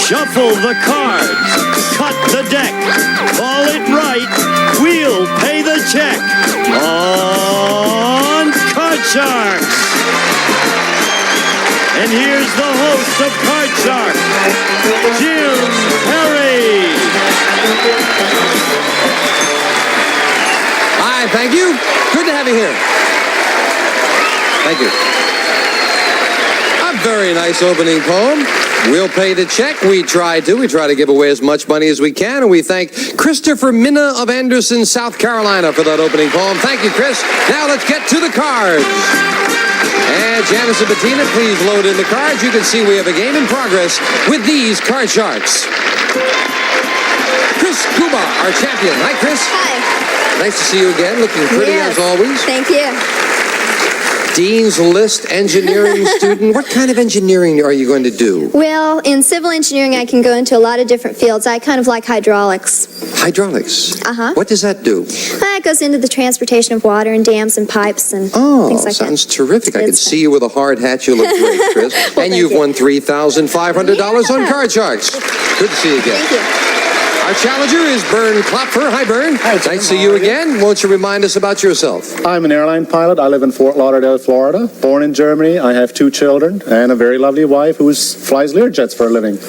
Shuffle the cards. Cut the deck. Call it right. We'll pay the check on Card Sharks. And here's the host of Card Sharks, Jim Perry. Hi, thank you. Good to have you here. Thank you. A very nice opening poem. We'll pay the check. We try to give away as much money as we can, and we thank Christopher Minna of Anderson, South Carolina for that opening poem. Thank you, Chris. Now let's get to the cards. And Janice and Bettina, please load in the cards. You can see we have a game in progress with these Card Sharks. Kris Kuba, our champion. Hi, Kris. Hi. Nice to see you again. Looking pretty as always. Thank you. Dean's List engineering student. What kind of engineering are you going to do? Well, in civil engineering, I can go into a lot of different fields. I kind of like hydraulics. Hydraulics? Uh-huh. What does that do? It goes into the transportation of water and dams and pipes and things like that. Sounds terrific. I can see you with a hard hat. You look great, Kris. Well, and you've won $3,500 on Card Sharks. Good to see you again. Thank you. Our challenger is Bernd Klopfer. Hi, Bernd. Hi, Jim. Nice to see you again. Won't you remind us about yourself? I'm an airline pilot. I live in Fort Lauderdale, Florida. Born in Germany. I have 2 children and a very lovely wife who flies Learjets for a living.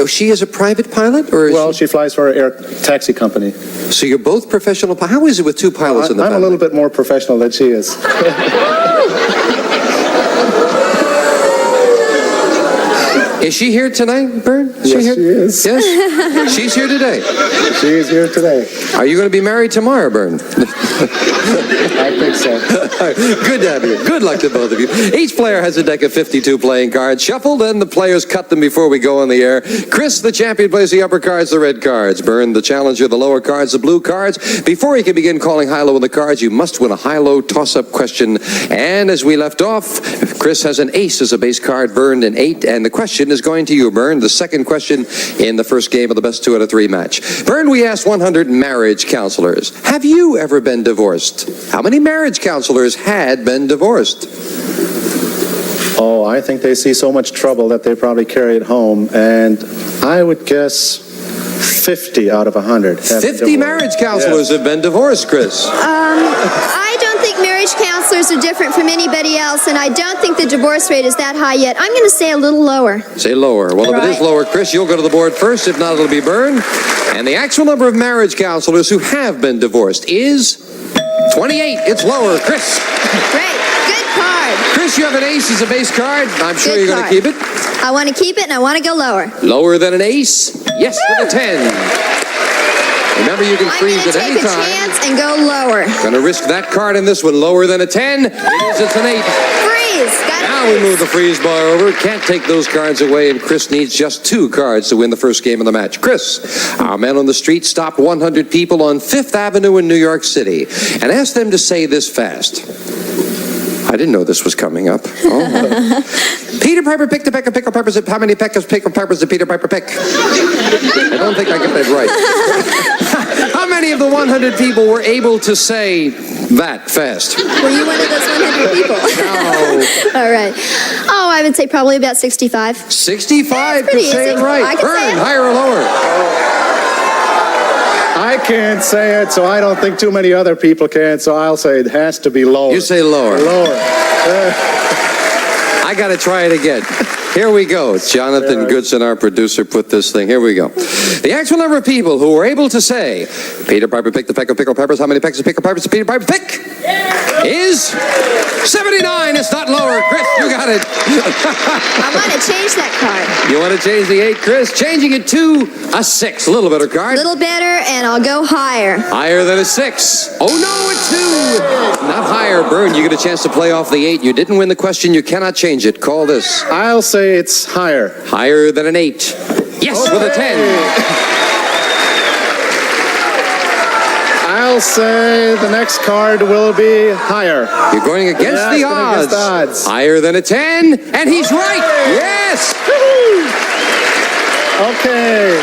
She is a private pilot? She flies for an air taxi company. So you're both professional pilots? How is it with 2 pilots in the family? I'm a little bit more professional than she is. Is she here tonight, Bernd? Yes, she is. Yes? She's here today. She is here today. Are you going to be married tomorrow, Bernd? I think so. Good to have you. Good luck to both of you. Each player has a deck of 52 playing cards shuffled, and the players cut them before we go on the air. Kris, the champion, plays the upper cards, the red cards. Bernd, the challenger, the lower cards, the blue cards. Before you can begin calling high-low on the cards, you must win a high-low toss-up question. And as we left off, Kris has an ace as a base card, Bernd an 8, and the question is going to you, Bernd. The second question in the first game of the best 2 out of 3 match. Bernd, we asked 100 marriage counselors, have you ever been divorced? How many marriage counselors had been divorced? Oh, I think they see so much trouble that they probably carry it home, and I would guess 50 out of 100. 50 marriage counselors have been divorced, Kris. I don't think marriage counselors are different from anybody else, and I don't think the divorce rate is that high yet. I'm going to say a little lower. Say lower. Well, if it is lower, Kris, you'll go to the board first. If not, it'll be Bernd. And the actual number of marriage counselors who have been divorced is 28. It's lower. Kris. Great. Good card. Kris, you have an ace as a base card. I'm sure you're going to keep it. I want to keep it, and I want to go lower. Lower than an ace? Yes, with a 10. Remember, you can freeze at any time. I'm going to take a chance and go lower. Going to risk that card in this one. Lower than a 10. It's an 8. Freeze. Now we move the freeze bar over. Can't take those cards away, and Kris needs just 2 cards to win the first game of the match. Kris, our man on the street stopped 100 people on 5th Avenue in New York City and asked them to say this fast. I didn't know this was coming up. Oh. Peter Piper picked a peck of pickled peppers. How many peck of pickled peppers did Peter Piper pick? I don't think I get that right. How many of the 100 people were able to say that fast? Were you one of those 100 people? No. All right. Oh, I would say probably about 65. 65 That's could say it right. Bernd, higher or lower? I can't say it, so I don't think too many other people can, so I'll say it has to be lower. You say lower. Lower. I got to try it again. Here we go. Jonathan Goodson, our producer, put this thing. Here we go. The actual number of people who were able to say, Peter Piper picked a peck of pickled peppers. How many pecks of pickled peppers did Peter Piper pick? Is 79. It's not lower. Kris, you got it. I want to change that card. You want to change the 8, Kris? Changing it to a 6. A little better card. A little better, and I'll go higher. Higher than a 6. Oh, no, a 2. Not higher, Bernd. You get a chance to play off the 8. You didn't win the question. You cannot change it. Call this. I'll say it's higher. Higher than an 8. Yes, with a 10. I'll say the next card will be higher. You're going against the odds. Higher than a 10, and he's right. Yes. Okay.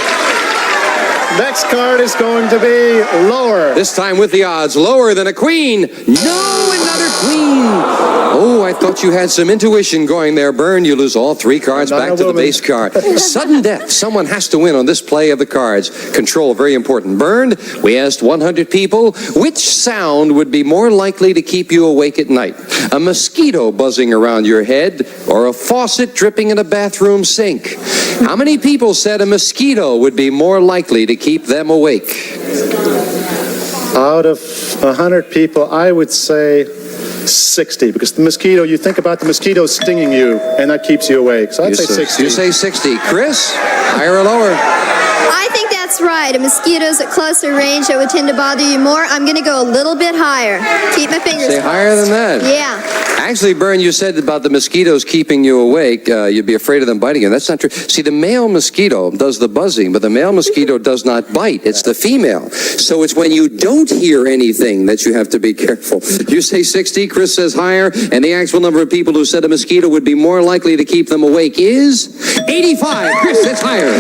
Next card is going to be lower. This time with the odds. Lower than a queen. No, another queen. Oh, I thought you had some intuition going there, Bernd. You lose all 3 cards I'm not back a to the woman. base card. Sudden death. Someone has to win on this play of the cards. Control, very important. Bernd, we asked 100 people, which sound would be more likely to keep you awake at night? A mosquito buzzing around your head or a faucet dripping in a bathroom sink? How many people said a mosquito would be more likely to keep them awake? Out of 100 people, I would say 60, because the mosquito, you think about the mosquito stinging you, and that keeps you awake. So I'd say 60. You say 60. Chris, higher or lower? I think that's right. A mosquito's at closer range that would tend to bother you more. I'm going to go a little bit higher. Keep my fingers Say crossed. higher than that. Yeah. Actually, Bernd, you said about the mosquitoes keeping you awake. You'd be afraid of them biting you. That's not true. See, the male mosquito does the buzzing, but the male mosquito does not bite. It's the female. So it's when you don't hear anything that you have to be careful. You say 60, Chris says higher, and the actual number of people who said a mosquito would be more likely to keep them awake is 85. Chris, it's higher.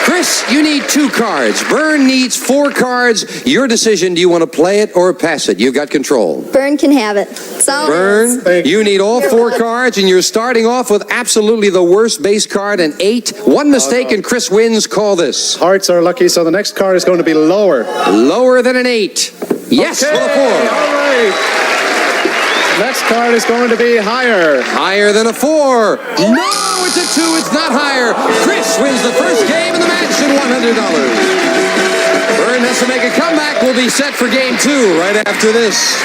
Chris, you need 2 cards. Bernd needs 4 cards. Your decision, do you want to play it or pass it? You've got control. Bernd can have it. That's all it is. Bernd, you need all 4 cards, and you're starting off with absolutely the worst base card, an 8. One mistake, and Chris wins. Call this. Hearts are lucky, so the next card is going to be lower. Lower than an 8. Yes, Okay, with a 4. all right. Next card is going to be higher. Higher than a 4. No, it's a 2. It's not higher. Chris wins the first game of the match and $100. Bernd has to make a comeback. We'll be set for game 2 right after this.